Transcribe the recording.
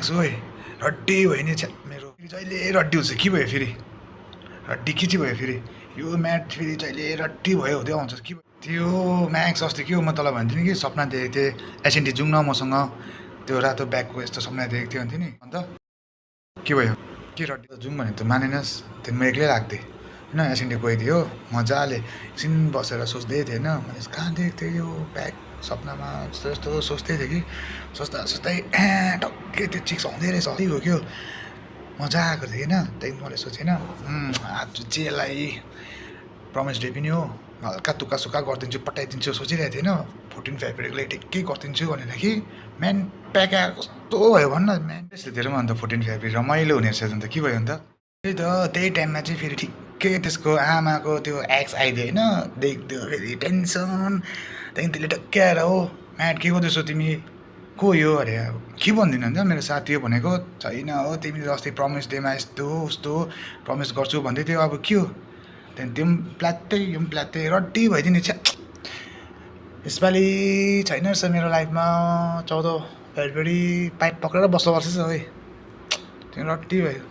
छु है रड्डी भयो नि छ्या मेरो फेरि जहिले रड्डी हुन्छ के भयो फेरि रड्डी के चाहिँ भयो फेरि यो म्याट फेरि जहिले रड्डी भयो हुँदै आउँछ के भयो त्यो म्याक्स अस्ति के हो म तँलाई भन्थेँ नि कि सपना देखेको थिएँ एसएनटी जाउँ न मसँग त्यो रातो ब्यागको यस्तो सपना देखेको थियो भन्थेँ नि अन्त के भयो के रड्डी जाउँ भने त मानेनस् त्यहाँदेखि म एक्लै लाग्थेँ होइन एसएनटी गइदियो मजाले एकछिन बसेर सोच्दै थिएँ होइन मैले कहाँ देखेको थिएँ यो ब्याग सपनामा यस्तो यस्तो सोच्दै थिएँ कि सोच्दा सोच्दै टक्कै त्यो चिक्स आउँदै रहेछ हो क्या मजा आएको थियो होइन त्यहाँदेखि मैले सोचेँ होइन आज चाहिँ यसलाई प्रमिस डे पनि हो हल्का तुक्का सुक्का गरिदिन्छु पठाइदिन्छु सोचिरहेको थिएँ होइन 14 फेब्रुअरीको लागि ठिकै गरिदिन्छु भनेर कि म्यान प्याका कस्तो भयो भन्न म्यान त्यसले धेरै अन्त 14 फेब्रुअरी रमाइलो हुने रहेछ अन्त के भयो अन्त त्यही त त्यही टाइममा चाहिँ फेरि ठिकै त्यसको आमाको त्यो एक्स आइदियो होइन देख्यो फेरि टेन्सन त्यहाँदेखि त्यसले टक्कै आएर हो म्याट के गर्दैछौ तिमी को यो अरे के भनिदिनु अन्त मेरो साथी हो भनेको छैन हो तिमीले अस्ति प्रमिस डेमा यस्तो उस्तो प्रमिस गर्छु भन्दै थियो अब के हो त्यहाँदेखि त्यो पनि प्लात्तै यो पनि प्लात्तै रड्डी भइदियो नि छ्या यसपालि छैन रहेछ मेरो लाइफमा 14 फेब्रुअरी पाइप पक्रेर बस्नुपर्छ है त्यो रड्डी भयो